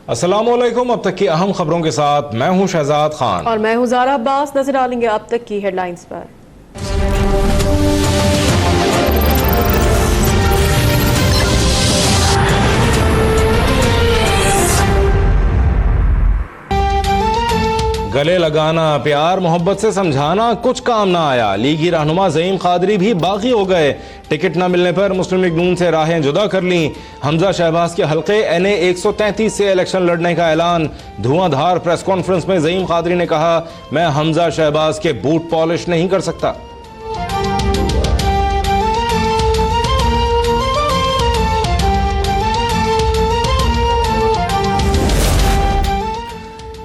अस्सलामुअलैकुम। अब तक की अहम खबरों के साथ मैं हूं शहजाद खान और मैं हूं ज़ारा अब्बास। नजर डालेंगे अब तक की हेडलाइंस पर। गले लगाना, प्यार मोहब्बत से समझाना कुछ काम ना आया। लीगी रहनुमा ज़ईम कादरी भी बागी हो गए। टिकट न मिलने पर मुस्लिम लीग नून से राहें जुदा कर ली। हमजा शहबाज के हल्के NA 133 से इलेक्शन लड़ने का ऐलान। धुआंधार प्रेस कॉन्फ्रेंस में ज़ईम कादरी ने कहा, मैं हमजा शहबाज के बूट पॉलिश नहीं कर सकता।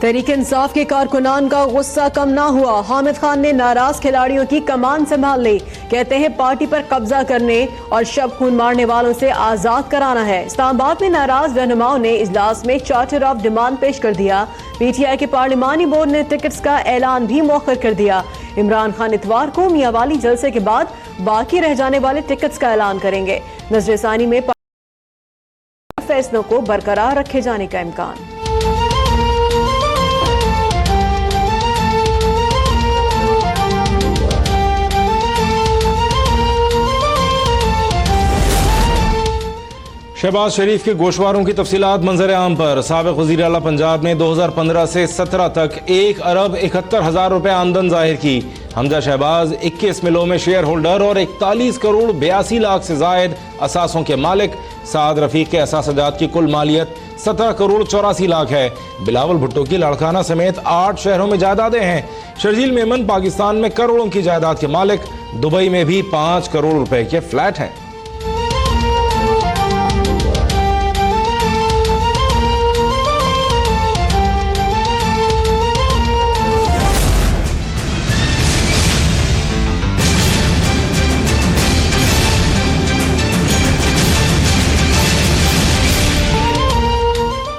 तहरीक इंसाफ के कारकुनान का गुस्सा कम ना हुआ। हामिद खान ने नाराज खिलाड़ियों की कमान संभाल ली। कहते हैं पार्टी पर कब्जा करने और शब खून मारने वालों से आजाद कराना है। इस्लामाबाद में नाराज रहनुमाओं ने इजलास में चार्टर ऑफ डिमांड पेश कर दिया। PTI के पार्लिमानी बोर्ड ने टिकट्स का ऐलान भी मौखर कर दिया। इमरान खान इतवार को मियांवाली जलसे के बाद बाकी रह जाने वाले टिकट्स का ऐलान करेंगे। नजरसानी में फैसलों को बरकरार रखे जाने का इम्कान। शहबाज शरीफ के गोशवारों की तफसीलात मंजर आम पर। साबिक वज़ीर आला पंजाब ने 2015 से 17 तक 1 अरब 71,000 रुपए आमदन जाहिर की। हमजा शहबाज 21 मिलों में शेयर होल्डर और 41 करोड़ 82 लाख से जायद असासों के मालिक। साद रफीक के असासजात की कुल मालियत 17 करोड़ 84 लाख है। बिलावल भुट्टो की लाड़काना समेत 8 शहरों में जायदादें हैं। शर्जील मेमन पाकिस्तान में करोड़ों की जायदाद के मालिक। दुबई में भी 5 करोड़ रुपए के फ्लैट हैं।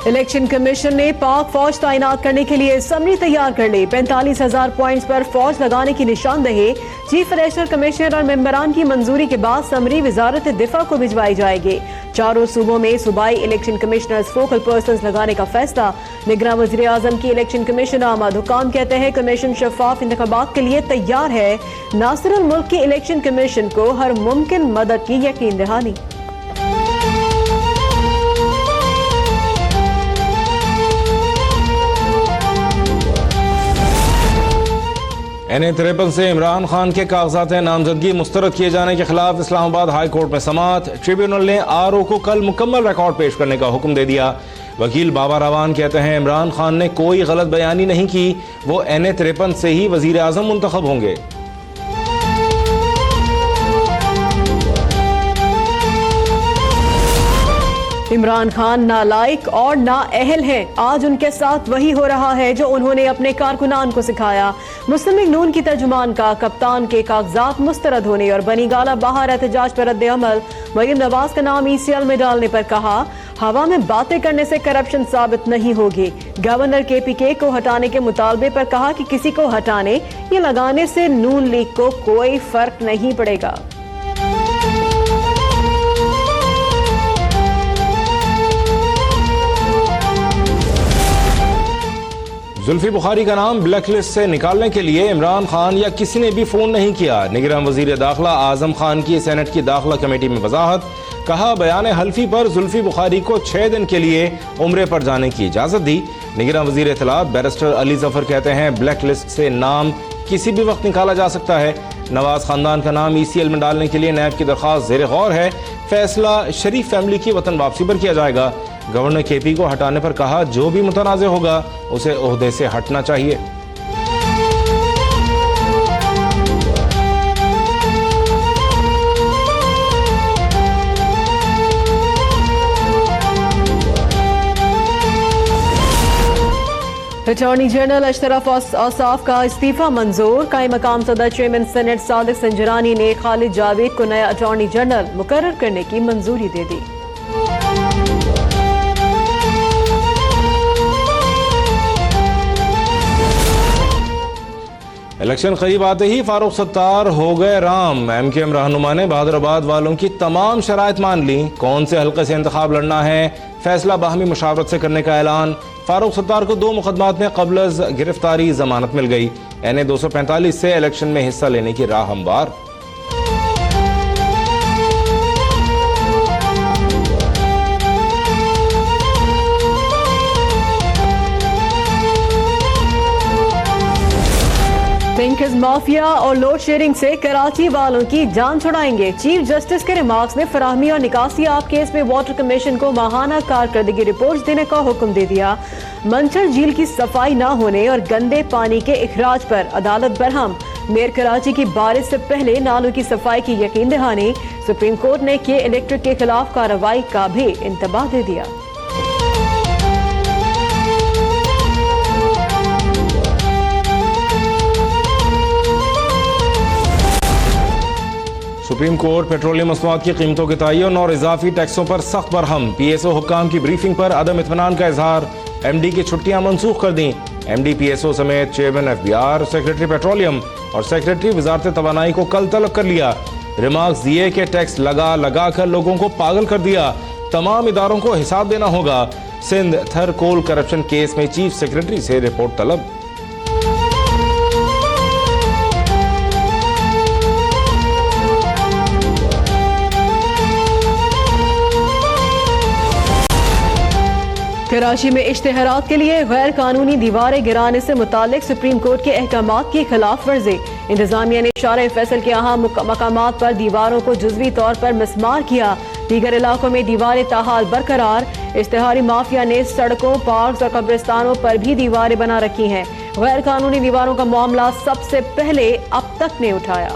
इलेक्शन कमीशन ने पाक फौज तैनात करने के लिए समरी तैयार कर ली। 45,000 पॉइंट्स पर फौज लगाने की निशानदेही चीफ इलेक्शन कमिश्नर और मेंबरान की मंजूरी के बाद समरी वजारत दिफा को भिजवाई जाएगी। चारों सूबों में सूबाई इलेक्शन कमिश्नर्स फोकल पर्सन्स लगाने का फैसला। निगरान वजीर आजम की इलेक्शन कमीशन अहमद हुकाम कहते हैं कमीशन शफाफ इंतखाबात के लिए तैयार है। नासिरुल मुल्क की इलेक्शन कमीशन को हर मुमकिन मदद की यकीन दहानी। NA 53 से इमरान खान के कागजात नामजदगी मुस्तरद किए जाने के खिलाफ इस्लामाबाद हाई कोर्ट में समाअत। ट्रिब्यूनल ने RO को कल मुकम्मल रिकॉर्ड पेश करने का हुक्म दे दिया। वकील बाबा रावान कहते हैं इमरान खान ने कोई गलत बयानी नहीं की। वो NA 53 से ही वजीर आजम मुंतखब होंगे। इमरान खान नालायक और नाअहल हैं। आज उनके साथ वही हो रहा है जो उन्होंने अपने कारकुनान को सिखाया। मुस्लिम लीग नून की तर्जुमान का कप्तान के कागजात मुस्तरद होने और बनी गाला बाहर एहतजाज पर रद्द अमल। मरीम नवाज का नाम ECL में डालने पर कहा, हवा में बातें करने से करप्शन साबित नहीं होगी। गवर्नर KPK को हटाने के मुतालबे पर कहा कि किसी को हटाने या लगाने से नून लीग को कोई फर्क नहीं पड़ेगा। जुल्फी बुखारी का नाम ब्लैक लिस्ट से निकालने के लिए इमरान खान या किसी ने भी फोन नहीं किया। निगरान वजीर दाखिला आजम खान की सेनेट की दाखिला कमेटी में वजाहत। कहा, बयान हल्फी पर जुल्फी बुखारी को 6 दिन के लिए उम्रे पर जाने की इजाजत दी। निगरान वजीर इत्तलात बैरिस्टर अली जफर कहते हैं ब्लैक लिस्ट से नाम किसी भी वक्त निकाला जा सकता है। नवाज खानदान का नाम ECL में डालने के लिए नैब की दरख्वास्त ज़ेर गौर है। फैसला शरीफ फैमिली की वतन वापसी पर किया जाएगा। गवर्नर KP को हटाने पर कहा, जो भी मुतनाज़ होगा उसे ओहदे से हटना चाहिए। अटॉर्नी जनरल अशरफ औसाफ का इस्तीफा मंजूर। कायम मकाम सदर चेयरमैन सेनेट सादिक संजरानी ने खालिद जावेद को नया अटॉर्नी जनरल मुकर्रर करने की मंजूरी दे दी। इलेक्शन करीब आते ही फारूक सत्तार हो गए राम। MKM रहनुमा ने बहादुराबाद वालों की तमाम शराइत मान ली। कौन से हल्के से इंतखाब लड़ना है फैसला बाहमी मुशावरत से करने का ऐलान। फारूक सत्तार को 2 मुकदमात में क़ब्ल गिरफ्तारी जमानत मिल गई। NA 245 से इलेक्शन में हिस्सा लेने की राह हमवार। थिंकर्स माफिया और लोड शेयरिंग से कराची वालों की जान छुड़ाएंगे। चीफ जस्टिस के रिमार्क्स ने फराहमी और निकासी आप केस में वाटर कमीशन को माहाना कारकर्दगी रिपोर्ट देने का हुक्म दे दिया। मंचर झील की सफाई न होने और गंदे पानी के इखराज पर अदालत बरहम। मेयर कराची की बारिश से पहले नालों की सफाई की यकीन दहानी। सुप्रीम कोर्ट ने के इलेक्ट्रिक के खिलाफ कार्रवाई का भी इंतबाह दे दिया। सुप्रीम कोर्ट पेट्रोलियम मसनूआत की कीमतों के तयन और इजाफी टैक्सों पर सख्त बरहम। PSO हुक्काम की ब्रीफिंग पर अदम इत्मीनान का इजहार। MD की छुट्टियां मनसूख कर दी। MD PSO समेत चेयरमैन FBR, सेक्रेटरी पेट्रोलियम और सेक्रेटरी वजारत तवानाई को कल तलब कर लिया। रिमार्क्स दिए कि टैक्स लगा कर लोगों को पागल कर दिया। तमाम इदारों को हिसाब देना होगा। सिंध थर कोल करप्शन केस में चीफ सेक्रेटरी से रिपोर्ट तलब। कराची में इश्तेहारात के लिए गैर कानूनी दीवारें गिराने से मुतालिक सुप्रीम कोर्ट के अहकामात की खिलाफ वर्जी। इंतजामिया ने शारा फैसल के अहम मकामात पर दीवारों को जुजवी तौर पर मिसमार किया। दीगर इलाकों में दीवारें ताहाल बरकरार। इश्तेहारी माफिया ने सड़कों, पार्क और कब्रिस्तानों पर भी दीवारें बना रखी हैं। गैर कानूनी दीवारों का मामला सबसे पहले अब तक ने उठाया।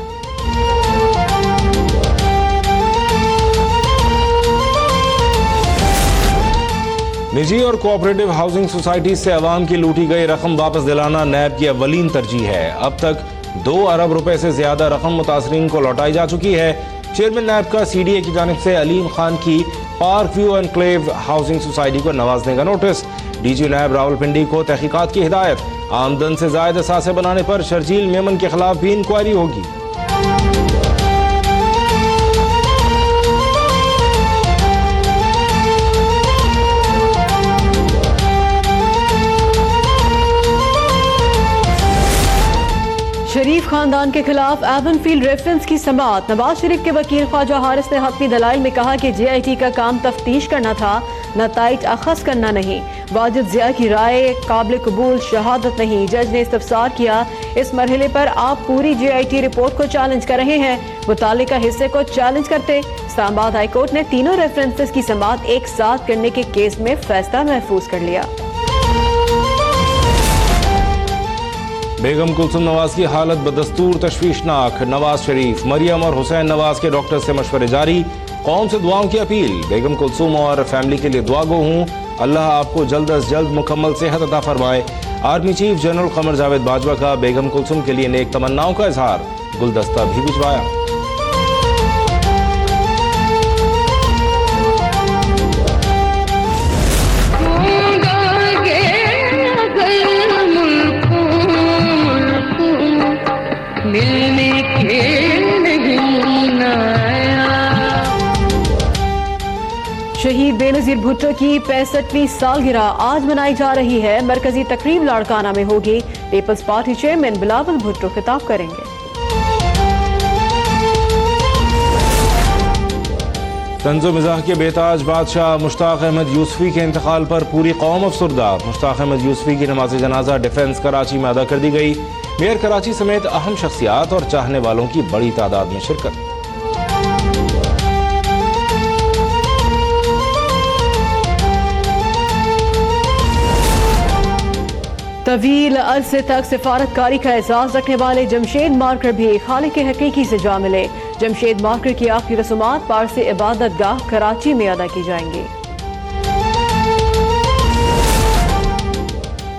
निजी और कोऑपरेटिव हाउसिंग सोसाइटी से अवाम की लूटी गई रकम वापस दिलाना नैब की अव्वलीन तरजीह है। अब तक 2 अरब रुपए से ज्यादा रकम मुतासरीन को लौटाई जा चुकी है। चेयरमैन नैब का CDA की जानिब से अलीम खान की park view enclave housing society को नवाजने का नोटिस। DG नैब रावलपिंडी को तहकीकात की हिदायत। आमदन से जायद असासे बनाने पर शर्जील मेमन के खिलाफ भी इंक्वायरी होगी। शरीफ खानदान के खिलाफ एवनफील्ड रेफरेंस की समाअत। नवाज शरीफ के वकील ख्वाजा हारिस ने हक़ी दलाइल में कहा कि JIT का काम तफ्तीश करना था, नताइज अखज़ करना नहीं। वाजिद ज़िया की राय काबिल कबूल शहादत नहीं। जज ने इस्तफसार किया, इस मरहले पर आप पूरी JIT रिपोर्ट को चैलेंज कर रहे हैं, मुतालिका हिस्से को चैलेंज करते। इस्लामाबाद हाई कोर्ट ने तीनों रेफरेंसेस की समाअत एक साथ करने के केस में फैसला महफूज कर लिया। बेगम कुलसुम नवाज की हालत बदस्तूर तशवीशनाक। नवाज शरीफ, मरियम और हुसैन नवाज के डॉक्टर से मशवरे जारी। कौम से दुआओं की अपील। बेगम कुलसुम और फैमिली के लिए दुआ गो हूँ, अल्लाह आपको जल्द अज जल्द मुकम्मल सेहत अता फरमाए। Army chief general Qamar Javed Bajwa का बेगम कुलसुम के लिए नेक तमन्नाओं का इजहार। गुलदस्ता भी भिजवाया। शहीद बेनजीर भुट्टो की 65वीं सालगिरह आज मनाई जा रही है। मरकजी तकरीब लाड़काना में होगी। पीपल्स पार्टी चेयरमैन बिलावल भुट्टो खिताब करेंगे। तंज़ो मिज़ाह के बेताज बादशाह मुश्ताक अहमद यूसुफी के इंतकाल पर पूरी कौम अफसुर्दा। मुश्ताक अहमद यूसुफी की नमाज जनाजा डिफेंस कराची में अदा कर दी गई। मेयर कराची समेत अहम शख्सियात और चाहने वालों की बड़ी तादाद में शिरकत। तवील अरसे तक सिफारतकारी का एहसास रखने वाले जमशेद मार्कर भी खालिक हकीकी से जा मिले। जमशेद मार्कर की आखिरी रसूमात पारसी इबादत गाह कराची में अदा की जाएंगी।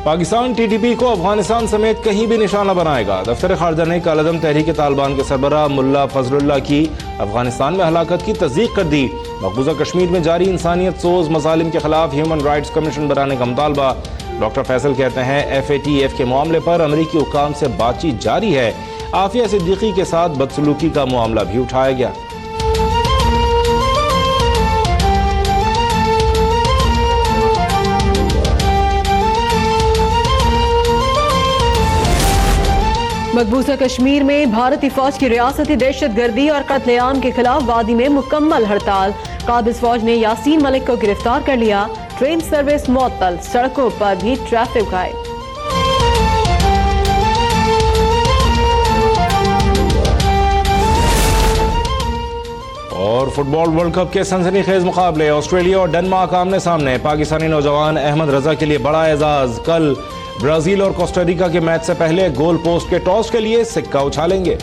पाकिस्तान TTP को अफगानिस्तान समेत कहीं भी निशाना बनाएगा। दफ्तर खारजा ने कालदम तहरीक तालिबान के सरबराह मुल्ला फजलुल्लाह की अफगानिस्तान में हलाकत की तस्दीक कर दी। मकबूजा कश्मीर में जारी इंसानियत सोज मसालिम के खिलाफ ह्यूमन राइट्स कमीशन बनाने का मुतालबा। डॉक्टर फैसल कहते हैं FATF के मामले पर अमरीकी हुक्काम से बातचीत जारी है। आफिया सिद्दीकी के साथ बदसलूकी का मामला भी उठाया गया। मकबूजा कश्मीर में भारतीय फौज की रियासती दहशतगर्दी और कत्लेआम के खिलाफ वादी में मुकम्मल हड़ताल। काबिज फौज ने यासीन मलिक को गिरफ्तार कर लिया। ट्रेन सर्विस मुअत्तल, सड़कों पर भी ट्रैफिक गायब। और फुटबॉल वर्ल्ड कप के सनसनीखेज मुकाबले ऑस्ट्रेलिया और डेनमार्क आमने सामने। पाकिस्तानी नौजवान अहमद रजा के लिए बड़ा एजाज। कल ब्राजील और कोस्टारिका के मैच से पहले गोल पोस्ट के टॉस के लिए सिक्का उछालेंगे।